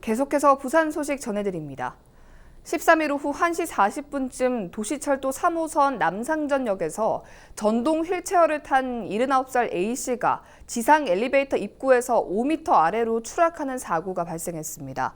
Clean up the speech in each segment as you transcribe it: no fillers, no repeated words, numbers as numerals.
계속해서 부산 소식 전해드립니다. 13일 오후 1시 40분쯤 도시철도 3호선 남상전역에서 전동 휠체어를 탄 79살 A씨가 지상 엘리베이터 입구에서 5m 아래로 추락하는 사고가 발생했습니다.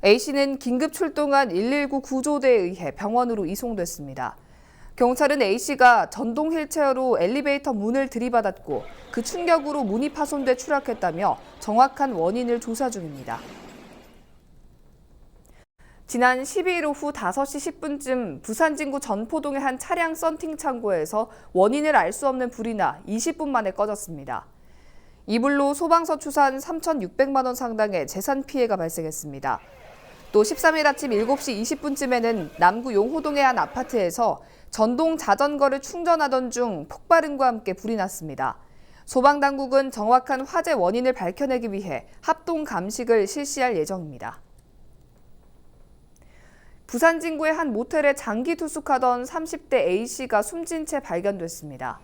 A씨는 긴급 출동한 119 구조대에 의해 병원으로 이송됐습니다. 경찰은 A씨가 전동 휠체어로 엘리베이터 문을 들이받았고 그 충격으로 문이 파손돼 추락했다며 정확한 원인을 조사 중입니다. 지난 12일 오후 5시 10분쯤 부산 진구 전포동의 한 차량 썬팅 창고에서 원인을 알 수 없는 불이 나 20분 만에 꺼졌습니다. 이 불로 소방서 추산 3,600만 원 상당의 재산 피해가 발생했습니다. 또 13일 아침 7시 20분쯤에는 남구 용호동의 한 아파트에서 전동 자전거를 충전하던 중 폭발음과 함께 불이 났습니다. 소방당국은 정확한 화재 원인을 밝혀내기 위해 합동 감식을 실시할 예정입니다. 부산 진구의 한 모텔에 장기 투숙하던 30대 A씨가 숨진 채 발견됐습니다.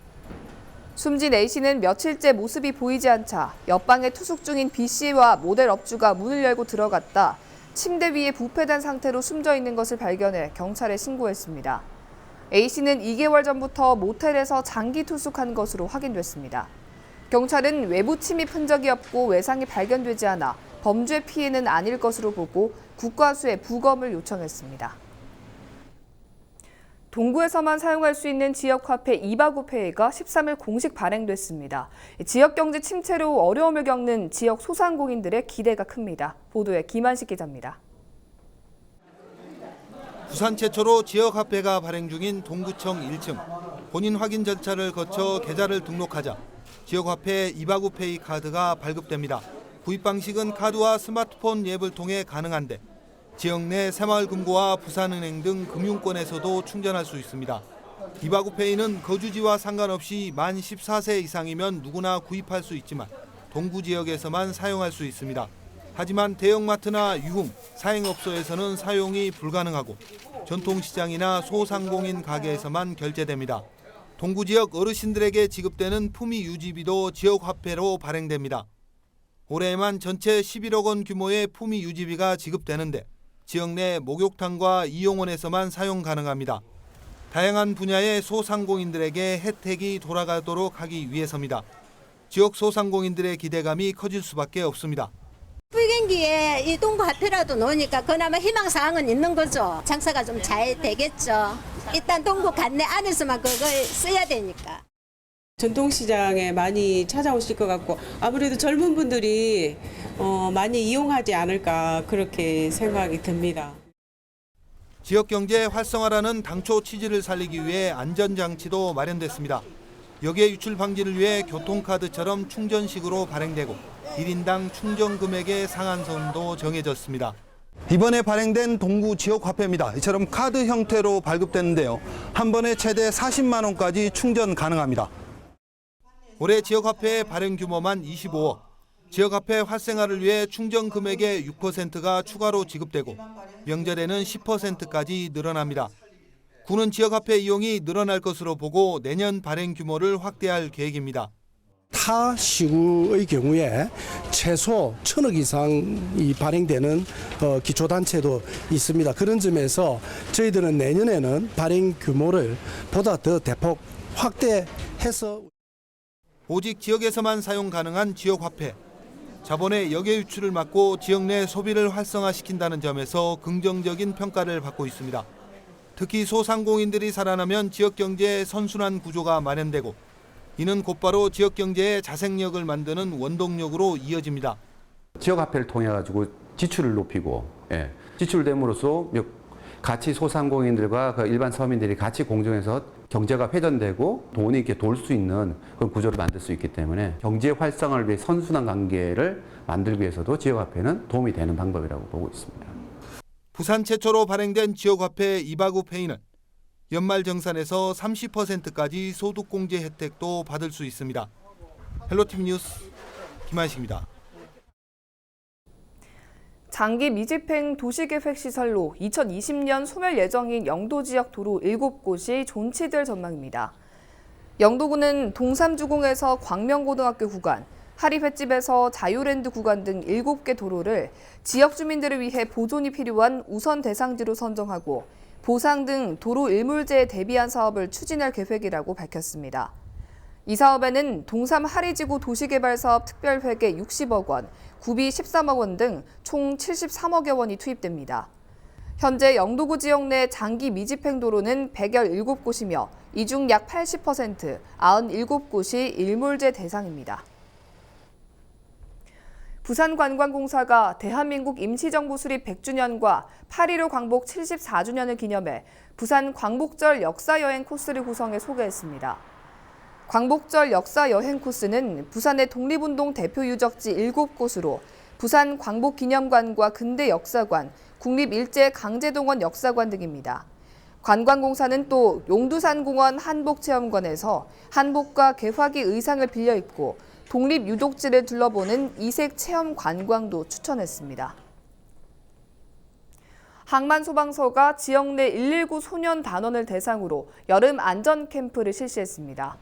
숨진 A씨는 며칠째 모습이 보이지 않자 옆방에 투숙 중인 B씨와 모델 업주가 문을 열고 들어갔다 침대 위에 부패된 상태로 숨져 있는 것을 발견해 경찰에 신고했습니다. A씨는 2개월 전부터 모텔에서 장기 투숙한 것으로 확인됐습니다. 경찰은 외부 침입 흔적이 없고 외상이 발견되지 않아 범죄 피해는 아닐 것으로 보고 국과수에 부검을 요청했습니다. 동구에서만 사용할 수 있는 지역화폐 이바구페이가 13일 공식 발행됐습니다. 지역 경제 침체로 어려움을 겪는 지역 소상공인들의 기대가 큽니다. 보도에 김한식 기자입니다. 부산 최초로 지역화폐가 발행 중인 동구청 1층. 본인 확인 절차를 거쳐 계좌를 등록하자 지역화폐 이바구페이 카드가 발급됩니다. 구입 방식은 카드와 스마트폰 앱을 통해 가능한데 지역 내 새마을금고와 부산은행 등 금융권에서도 충전할 수 있습니다. 이바구페이는 거주지와 상관없이 만 14세 이상이면 누구나 구입할 수 있지만 동구 지역에서만 사용할 수 있습니다. 하지만 대형마트나 유흥, 사행업소에서는 사용이 불가능하고 전통시장이나 소상공인 가게에서만 결제됩니다. 동구 지역 어르신들에게 지급되는 품위 유지비도 지역화폐로 발행됩니다. 올해에만 전체 11억 원 규모의 품위 유지비가 지급되는데 지역 내 목욕탕과 이용원에서만 사용 가능합니다. 다양한 분야의 소상공인들에게 혜택이 돌아가도록 하기 위해서입니다. 지역 소상공인들의 기대감이 커질 수밖에 없습니다. 불경기에 이 동구 화폐라도 놓으니까 그나마 희망사항은 있는 거죠. 장사가 좀 잘 되겠죠. 일단 동구 관내 안에서만 그걸 써야 되니까. 전통시장에 많이 찾아오실 것 같고 아무래도 젊은 분들이 많이 이용하지 않을까 그렇게 생각이 듭니다. 지역경제 활성화라는 당초 취지를 살리기 위해 안전장치도 마련됐습니다. 역외 유출 방지를 위해 교통카드처럼 충전식으로 발행되고 1인당 충전 금액의 상한선도 정해졌습니다. 이번에 발행된 동구 지역화폐입니다. 이처럼 카드 형태로 발급되는데요. 한 번에 최대 40만 원까지 충전 가능합니다. 올해 지역화폐의 발행 규모만 25억, 지역화폐 활성화를 위해 충전 금액의 6%가 추가로 지급되고 명절에는 10%까지 늘어납니다. 구는 지역화폐 이용이 늘어날 것으로 보고 내년 발행 규모를 확대할 계획입니다. 타 시구의 경우에 최소 1,000억 이상이 발행되는 기초단체도 있습니다. 그런 점에서 저희들은 내년에는 발행 규모를 보다 더 대폭 확대해서 오직 지역에서만 사용 가능한 지역화폐. 자본의 역외 유출을 막고 지역 내 소비를 활성화시킨다는 점에서 긍정적인 평가를 받고 있습니다. 특히 소상공인들이 살아나면 지역 경제의 선순환 구조가 마련되고 이는 곧바로 지역 경제의 자생력을 만드는 원동력으로 이어집니다. 지역화폐를 통해 가지고 지출을 높이고 지출됨으로써 같이 소상공인들과 일반 서민들이 같이 공존해서 경제가 회전되고 돈이 이렇게 돌 수 있는 그런 구조를 만들 수 있기 때문에 경제 활성화를 위해 선순환 관계를 만들기 위해서도 지역화폐는 도움이 되는 방법이라고 보고 있습니다. 부산 최초로 발행된 지역화폐 이바구페이는 연말정산에서 30%까지 소득공제 혜택도 받을 수 있습니다. 헬로티비 뉴스 김한식입니다. 장기 미집행 도시계획시설로 2020년 소멸 예정인 영도 지역 도로 7곳이 존치될 전망입니다. 영도구는 동삼주공에서 광명고등학교 구간, 하립 횟집에서 자유랜드 구간 등 7개 도로를 지역 주민들을 위해 보존이 필요한 우선 대상지로 선정하고 보상 등 도로 일몰제에 대비한 사업을 추진할 계획이라고 밝혔습니다. 이 사업에는 동삼 하리지구 도시개발사업 특별회계 60억 원, 구비 13억 원 등 총 73억여 원이 투입됩니다. 현재 영도구 지역 내 장기 미집행 도로는 117곳이며 이 중 약 80%, 97곳이 일몰제 대상입니다. 부산관광공사가 대한민국 임시정부 수립 100주년과 8.15 광복 74주년을 기념해 부산 광복절 역사여행 코스를 구성해 소개했습니다. 광복절 역사여행 코스는 부산의 독립운동 대표 유적지 7곳으로 부산 광복기념관과 근대역사관, 국립일제강제동원 역사관 등입니다. 관광공사는 또 용두산공원 한복체험관에서 한복과 개화기 의상을 빌려 입고 독립유독지를 둘러보는 이색 체험 관광도 추천했습니다. 항만소방서가 지역 내 119 소년 단원을 대상으로 여름 안전 캠프를 실시했습니다.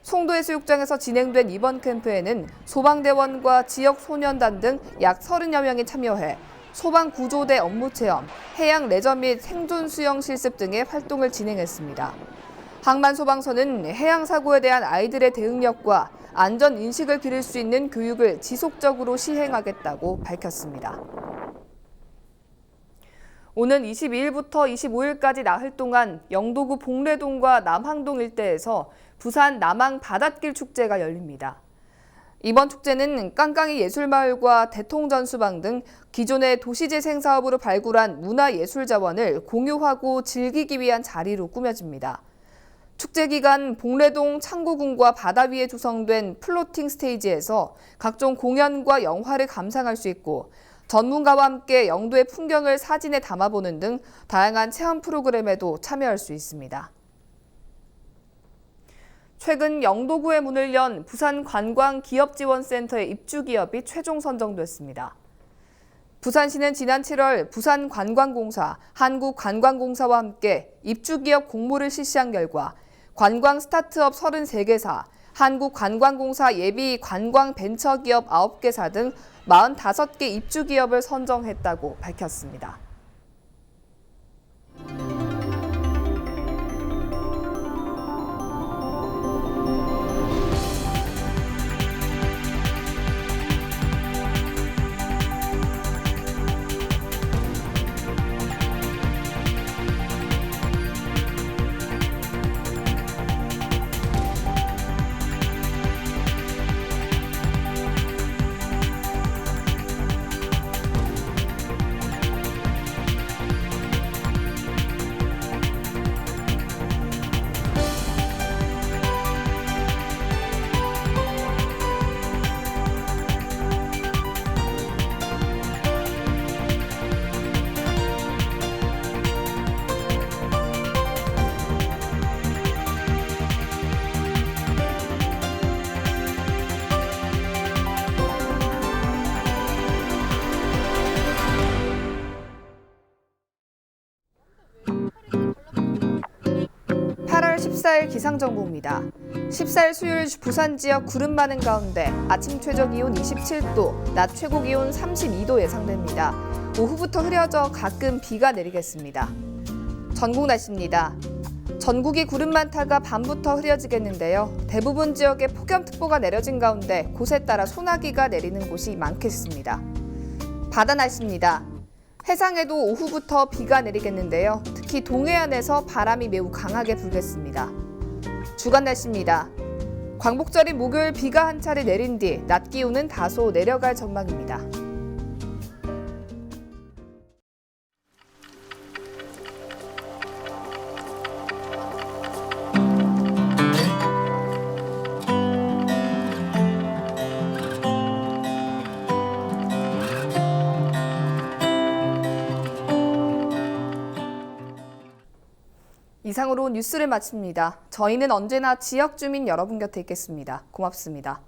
송도해수욕장에서 진행된 이번 캠프에는 소방대원과 지역 소년단 등 약 30여 명이 참여해 소방구조대 업무 체험, 해양 레저 및 생존 수영 실습 등의 활동을 진행했습니다. 항만소방서는 해양사고에 대한 아이들의 대응력과 안전 인식을 기를 수 있는 교육을 지속적으로 시행하겠다고 밝혔습니다. 오는 22일부터 25일까지 나흘 동안 영도구 봉래동과 남항동 일대에서 부산 남항 바닷길 축제가 열립니다. 이번 축제는 깡깡이 예술마을과 대통전수방 등 기존의 도시재생 사업으로 발굴한 문화예술 자원을 공유하고 즐기기 위한 자리로 꾸며집니다. 축제 기간 봉래동 창고궁과 바다 위에 조성된 플로팅 스테이지에서 각종 공연과 영화를 감상할 수 있고 전문가와 함께 영도의 풍경을 사진에 담아보는 등 다양한 체험 프로그램에도 참여할 수 있습니다. 최근 영도구에 문을 연 부산관광기업지원센터의 입주기업이 최종 선정됐습니다. 부산시는 지난 7월 부산관광공사, 한국관광공사와 함께 입주기업 공모를 실시한 결과 관광 스타트업 33개사, 한국관광공사 예비 관광벤처기업 9개사 등 45개 입주기업을 선정했다고 밝혔습니다. (8월 14일) 기상정보입니다. 14일 수요일 부산 지역 구름 많은 가운데 아침 최저 기온 27도, 낮 최고 기온 32도 예상됩니다. 오후부터 흐려져 가끔 비가 내리겠습니다. 전국 날씨입니다. 전국이 구름 많다가 밤부터 흐려지겠는데요. 대부분 지역에 폭염특보가 내려진 가운데 곳에 따라 소나기가 내리는 곳이 많겠습니다. 바다 날씨입니다. 해상에도 오후부터 비가 내리겠는데요. 특히 동해안에서 바람이 매우 강하게 불겠습니다. 주간 날씨입니다. 광복절인 목요일 비가 한 차례 내린 뒤 낮 기온은 다소 내려갈 전망입니다. 이상으로 뉴스를 마칩니다. 저희는 언제나 지역 주민 여러분 곁에 있겠습니다. 고맙습니다.